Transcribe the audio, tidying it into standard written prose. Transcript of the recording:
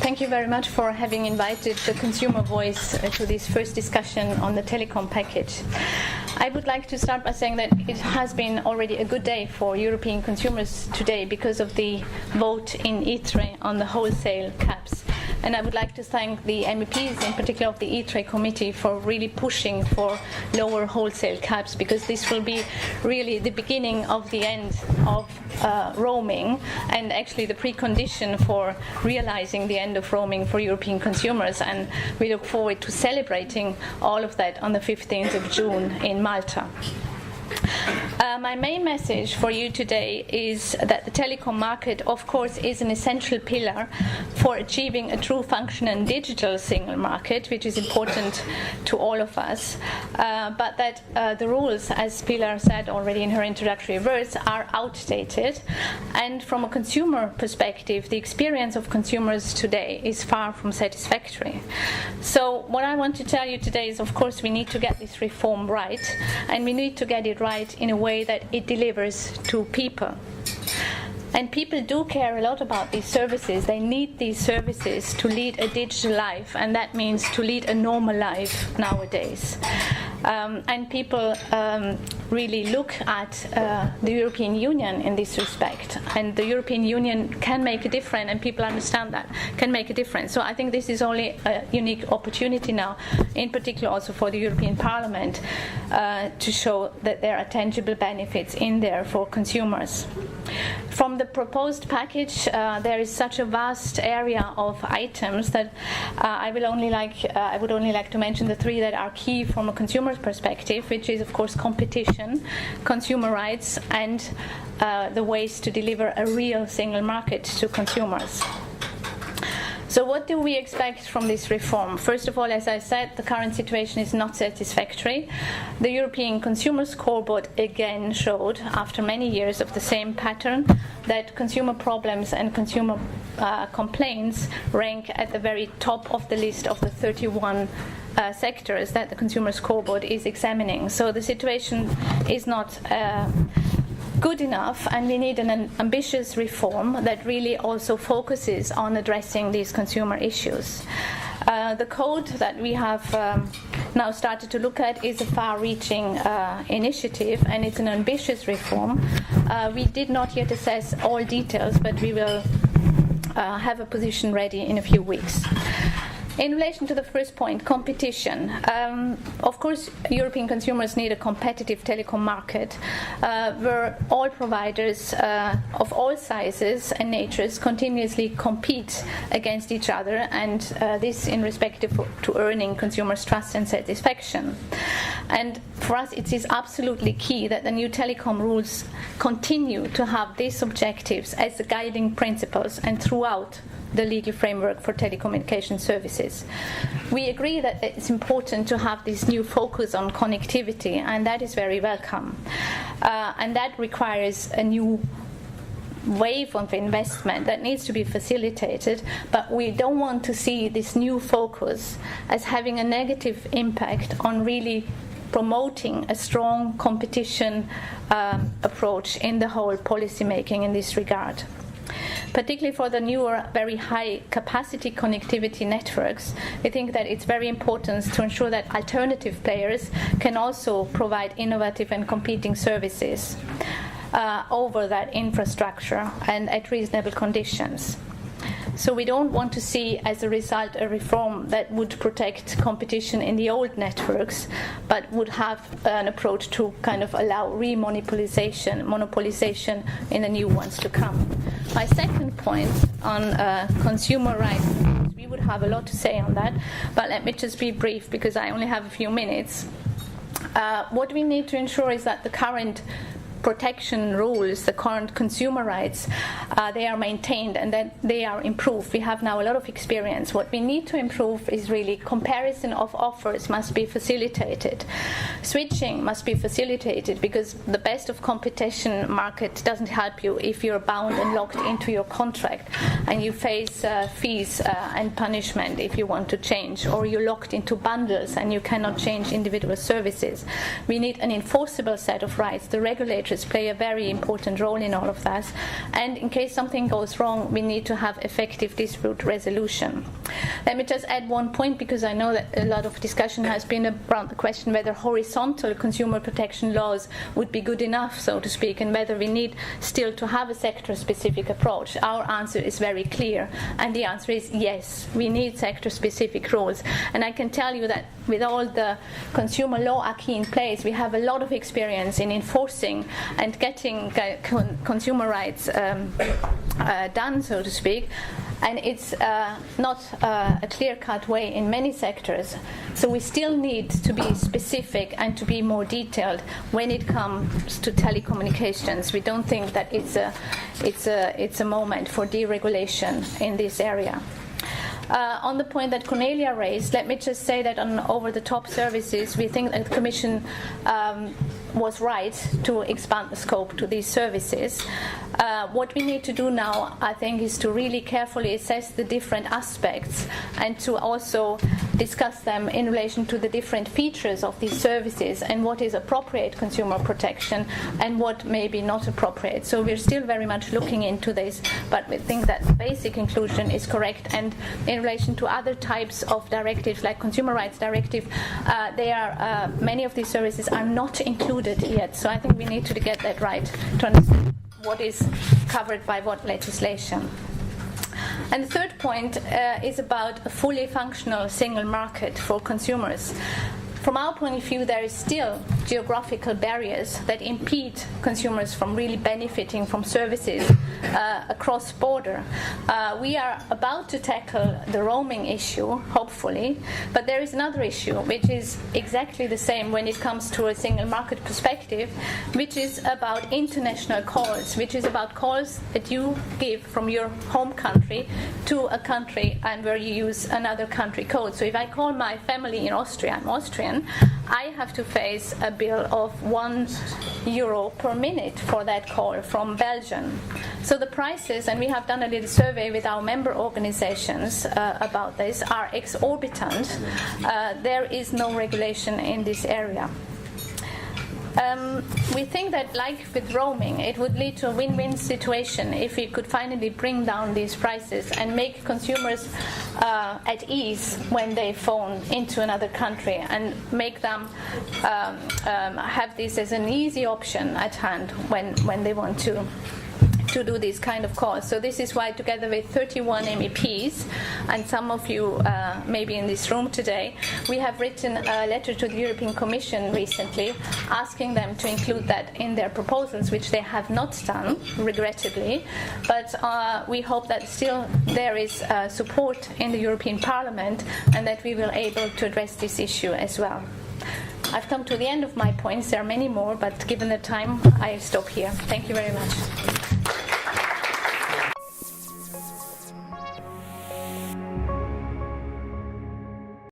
Thank you very much for having invited the consumer voice to this first discussion on the telecom package. I would like to start by saying that it has been already a good day for European consumers today because of the vote in ITRE on the wholesale caps. And I would like to thank the MEPs, in particular of the ITRE committee, for really pushing for lower wholesale caps, because this will be really the beginning of the end of roaming, and actually the precondition for realizing the end of roaming for European consumers. And we look forward to celebrating all of that on the 15th of June in Malta. My main message for you today is that the telecom market, of course, is an essential pillar for achieving a true functional digital single market, which is important to all of us, but that the rules, as Pilar said already in her introductory words, are outdated. And from a consumer perspective, the experience of consumers today is far from satisfactory. So what I want to tell you today is, of course, we need to get this reform right, and we need to get it right in a way that it delivers to people. And people do care a lot about these services. They need these services to lead a digital life, and that means to lead a normal life nowadays. And people really look at the European Union in this respect, and the European Union can make a difference, and people understand that, can make a difference. So I think this is only a unique opportunity now, in particular also for the European Parliament, to show that there are tangible benefits in there for consumers. From the proposed package, there is such a vast area of items that I would only like to mention the three that are key from a consumer's perspective, which is, of course, competition, consumer rights, and the ways to deliver a real single market to consumers. So what do we expect from this reform? First of all, as I said, the current situation is not satisfactory. The European Consumer Scoreboard again showed, after many years of the same pattern, that consumer problems and consumer complaints rank at the very top of the list of the 31 sectors that the Consumer Scoreboard is examining. So the situation is not good enough, and we need an ambitious reform that really also focuses on addressing these consumer issues. The code that we have now started to look at is a far-reaching initiative, and it's an ambitious reform. We did not yet assess all details, but we will have a position ready in a few weeks. In relation to the first point, competition, of course, European consumers need a competitive telecom market where all providers of all sizes and natures continuously compete against each other, and this in respect to earning consumers' trust and satisfaction. And for us, it is absolutely key that the new telecom rules continue to have these objectives as the guiding principles and throughout the legal framework for telecommunication services. We agree that it's important to have this new focus on connectivity, and that is very welcome. And that requires a new wave of investment that needs to be facilitated, but we don't want to see this new focus as having a negative impact on really promoting a strong competition approach in the whole policy making in this regard. Particularly for the newer, very high capacity connectivity networks, we think that it's very important to ensure that alternative players can also provide innovative and competing services over that infrastructure and at reasonable conditions. So we don't want to see, as a result, a reform that would protect competition in the old networks, but would have an approach to kind of allow monopolization in the new ones to come. My second point on consumer rights, we would have a lot to say on that, but let me just be brief because I only have a few minutes. What we need to ensure is that the current protection rules, the current consumer rights, they are maintained and that they are improved. We have now a lot of experience. What we need to improve is really comparison of offers must be facilitated. Switching must be facilitated, because the best of competition market doesn't help you if you're bound and locked into your contract and you face fees and punishment if you want to change, or you're locked into bundles and you cannot change individual services. We need an enforceable set of rights. The regulators sectors play a very important role in all of that. And in case something goes wrong, we need to have effective dispute resolution. Let me just add one point, because I know that a lot of discussion has been around the question whether horizontal consumer protection laws would be good enough, so to speak, and whether we need still to have a sector-specific approach. Our answer is very clear, and the answer is yes, we need sector-specific rules. And I can tell you that with all the consumer law acquis in place, we have a lot of experience in enforcing and getting consumer rights done, so to speak. And it's not a clear-cut way in many sectors. So we still need to be specific and to be more detailed when it comes to telecommunications. We don't think that it's a moment for deregulation in this area. On the point that Cornelia raised, let me just say that on over-the-top services, we think that the Commission was right to expand the scope to these services. What we need to do now, I think, is to really carefully assess the different aspects and to also discuss them in relation to the different features of these services and what is appropriate consumer protection and what may be not appropriate. So we're still very much looking into this, but we think that the basic inclusion is correct. And in relation to other types of directives, like Consumer Rights Directive, many of these services are not included yet. So I think we need to get that right to understand what is covered by what legislation. And the third point is about a fully functional single market for consumers. From our point of view, there is still geographical barriers that impede consumers from really benefiting from services across border. We are about to tackle the roaming issue, hopefully, but there is another issue which is exactly the same when it comes to a single market perspective, which is about international calls, which is about calls that you give from your home country to a country and where you use another country code. So if I call my family in Austria, I'm Austrian, I have to face a bill of €1 per minute for that call from Belgium. So the prices, and we have done a little survey with our member organizations about this, are exorbitant. There is no regulation in this area. We think that, like with roaming, it would lead to a win-win situation if we could finally bring down these prices and make consumers at ease when they phone into another country and make them have this as an easy option at hand when they want to do these kind of calls. So this is why, together with 31 MEPs and some of you maybe in this room today, we have written a letter to the European Commission recently asking them to include that in their proposals, which they have not done, regrettably. But we hope that still there is support in the European Parliament and that we will be able to address this issue as well. I've come to the end of my points. There are many more, but given the time, I stop here. Thank you very much.